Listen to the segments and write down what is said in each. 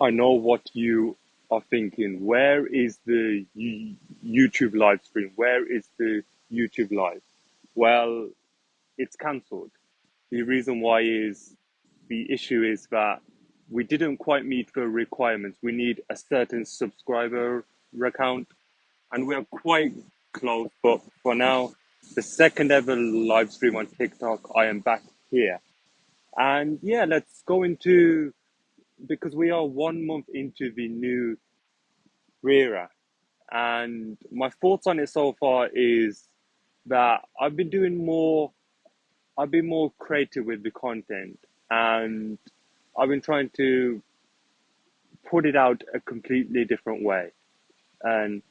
I know what you are thinking. Where is the YouTube live stream? Where is the YouTube live? Well, it's cancelled. The reason why is the issue is that we didn't quite meet the requirements. We need a certain subscriber account, and we are quite close. But for now, the second ever live stream on TikTok, I am back here. And yeah, let's go into because we are 1 month into the new era. And my thoughts on it so far is that I've been more creative with the content, and I've been trying to put it out a completely different way and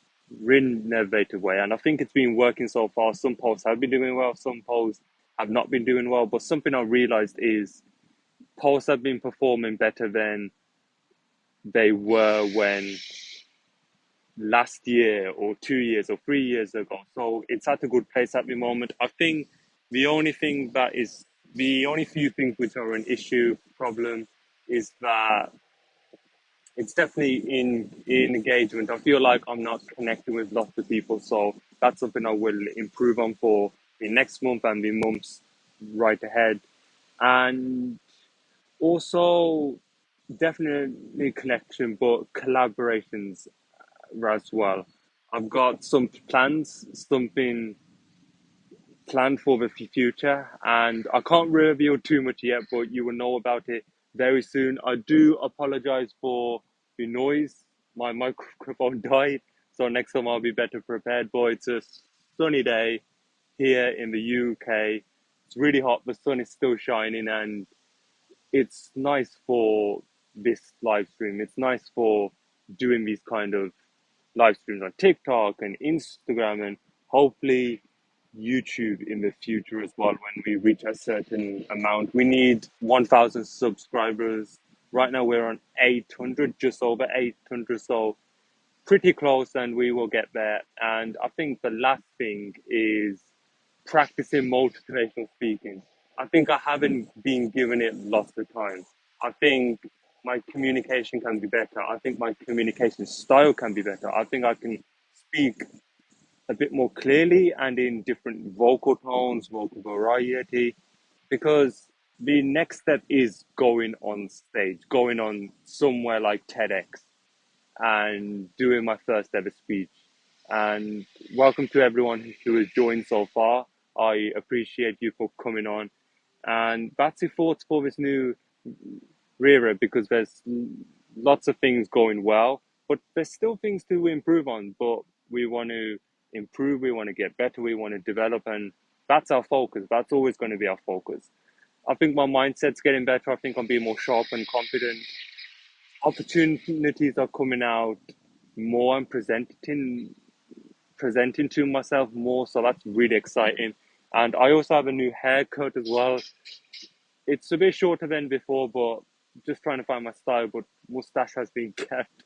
innovative way. And I think it's been working so far. Some posts have been doing well, some posts have not been doing well. But something I realized is posts have been performing better than they were when last year or 2 years or 3 years ago. So it's at a good place at the moment. I think the only thing that is the only few things which are an issue problem is that it's definitely in engagement. I feel like I'm not connecting with lots of people, so that's something I will improve on for the next month and the months right ahead. And also definitely connection, but collaborations as well. I've got some plans, something planned for the future, and I can't reveal too much yet, but you will know about it very soon. I do apologize for the noise. My microphone died, so next time I'll be better prepared. But it's a sunny day here in the UK. It's really hot, the sun is still shining, and it's nice for this live stream. It's nice for doing these kind of live streams on TikTok and Instagram and hopefully YouTube in the future as well when we reach a certain amount. We need 1,000 subscribers. Right now we're on 800, just over 800, so pretty close and we will get there. And I think the last thing is practicing motivational speaking. I think I haven't been given it lots of times. I think my communication can be better. I think my communication style can be better. I think I can speak a bit more clearly and in different vocal tones, vocal variety, because the next step is going on stage, going on somewhere like TEDx and doing my first ever speech. And welcome to everyone who has joined so far. I appreciate you for coming on. And that's the thoughts for this new era because there's lots of things going well, but there's still things to improve on. But we want to improve, we want to get better, we want to develop, and that's our focus. That's always going to be our focus. I think my mindset's getting better. I think I'm being more sharp and confident. Opportunities are coming out more and presenting to myself more, so that's really exciting. And I also have a new haircut as well. It's a bit shorter than before, but just trying to find my style. But mustache has been kept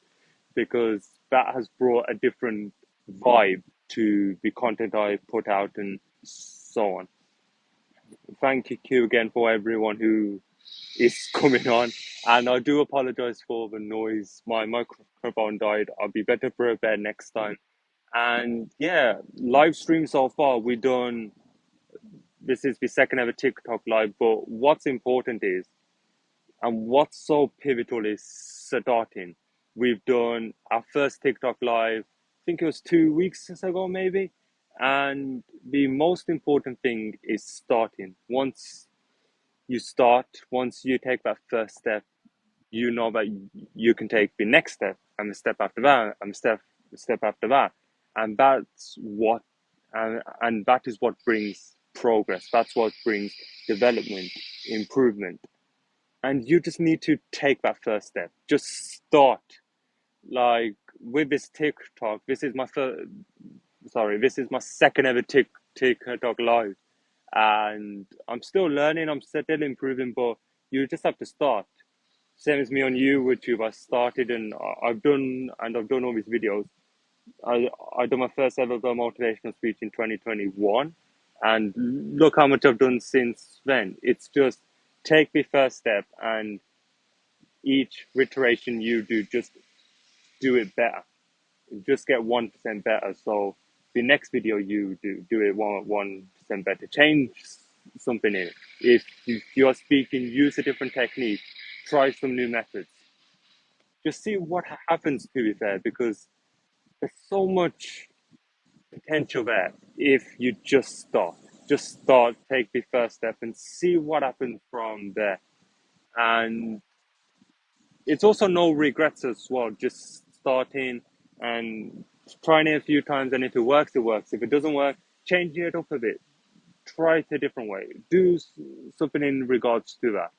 because that has brought a different vibe to the content I put out and so on. Thank you again for everyone who is coming on. And I do apologize for the noise. My microphone died. I'll be better prepared next time. And yeah, live stream so far, we done, this is the second ever TikTok live, but what's important is, and what's so pivotal is starting. We've done our first TikTok live, I think it was 2 weeks ago, maybe. And the most important thing is starting. Once you take that first step, you know that you can take the next step and the step after that and the step after that. And that is what brings progress. That's what brings development, improvement. And you just need to take that first step. Just start. Like with this TikTok, this is my second ever TikTok live. And I'm still learning, I'm still improving, but you just have to start. Same as me on YouTube, I started and I've done all these videos. I did my first ever motivational speech in 2021, and look how much I've done since then. It's just take the first step and each iteration you do, just do it better. Just get 1% better. So the next video you do it 1% better. Change something in it. If you're speaking, use a different technique. Try some new methods. Just see what happens, to be fair, because there's so much potential there if you just start. Just start, take the first step, and see what happens from there. And it's also no regrets as well. Just starting and trying it a few times, and if it works, it works. If it doesn't work, change it up a bit. Try it a different way. Do something in regards to that.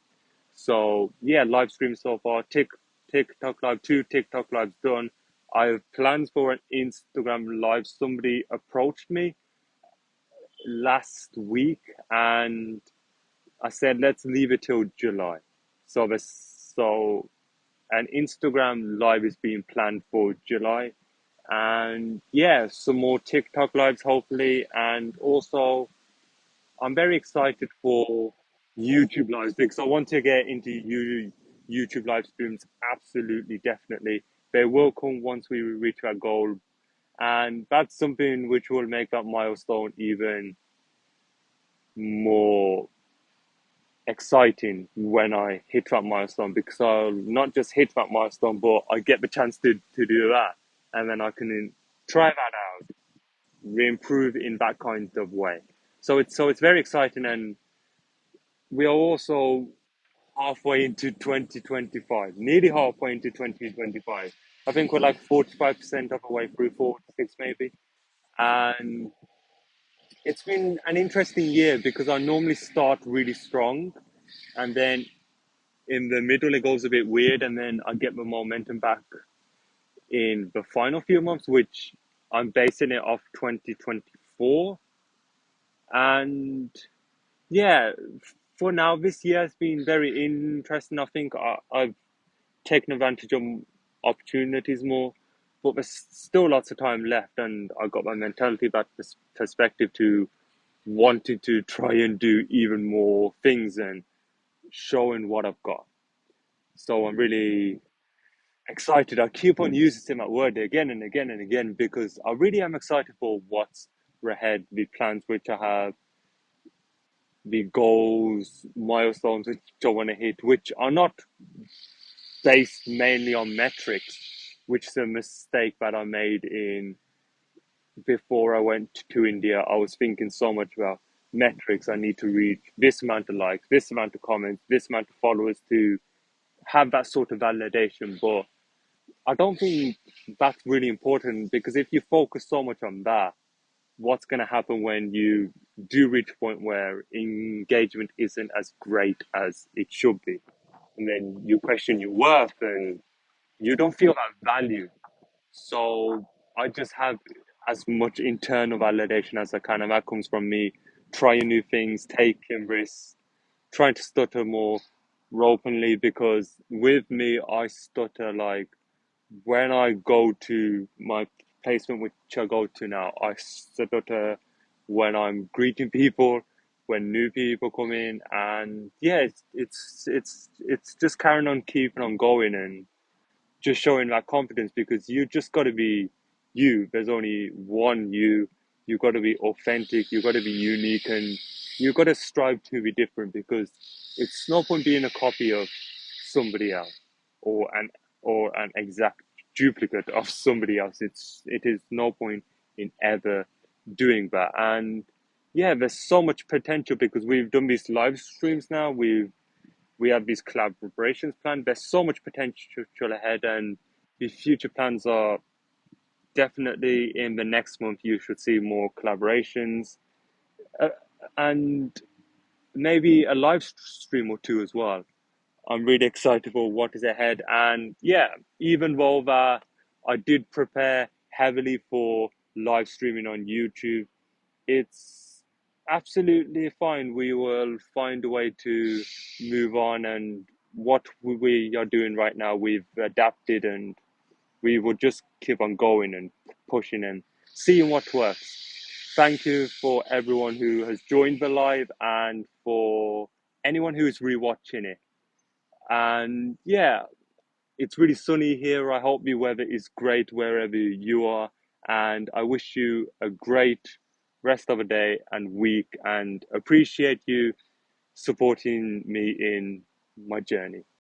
So yeah, live stream so far. TikTok live, 2 TikTok lives done. I have plans for an Instagram live. Somebody approached me last week, and I said let's leave it till July. So an Instagram live is being planned for July, and yeah, some more TikTok lives hopefully, and also I'm very excited for YouTube lives because I want to get into YouTube live streams. Absolutely, definitely, they will come once we reach our goal, and that's something which will make that milestone even more exciting when I hit that milestone, because I'll not just hit that milestone, but I get the chance to do that, and then I can try that out, improve in that kind of way. So it's very exciting, and we are also halfway into 2025, nearly halfway into 2025. I think we're like 45% of the way through, 46 maybe, and it's been an interesting year because I normally start really strong, and then in the middle it goes a bit weird, and then I get the momentum back in the final few months, which I'm basing it off 2024. And yeah, for now this year has been very interesting. I think I've taken advantage of opportunities more, but there's still lots of time left, and I got my mentality back, perspective to wanting to try and do even more things and showing what I've got. So I'm really excited. I keep on using that word again and again and again because I really am excited for what's ahead, the plans which I have, the goals, milestones which I want to hit, which are not based mainly on metrics, which is a mistake that I made in before I went to India. I was thinking so much about metrics. I need to reach this amount of likes, this amount of comments, this amount of followers to have that sort of validation. But I don't think that's really important, because if you focus so much on that, what's going to happen when you do reach a point where engagement isn't as great as it should be? And then you question your worth and you don't feel that value. So I just have as much internal validation as I can, and that comes from me trying new things, taking risks, trying to stutter more openly, because with me, I stutter like when I go to my placement, which I go to now, I stutter when I'm greeting people, when new people come in, and yeah, it's just carrying on, keeping on going, and just showing that confidence, because you just got to be you. There's only one you. You got to be authentic. You got to be unique, and you got to strive to be different, because it's no point being a copy of somebody else, or an exact duplicate of somebody else. It is no point in ever doing that. And yeah, there's so much potential because we've done these live streams now. We have these collaborations planned. There's so much potential ahead, and the future plans are definitely in the next month. You should see more collaborations, uh, and maybe a live stream or two as well. I'm really excited for what is ahead, and yeah, even though I did prepare heavily for live streaming on YouTube, it's absolutely fine. We will find a way to move on, and what we are doing right now, we've adapted, and we will just keep on going and pushing and seeing what works. Thank you for everyone who has joined the live, and for anyone who's rewatching it. And yeah, it's really sunny here. I hope the weather is great wherever you are. And I wish you a great rest of the day and week, and appreciate you supporting me in my journey.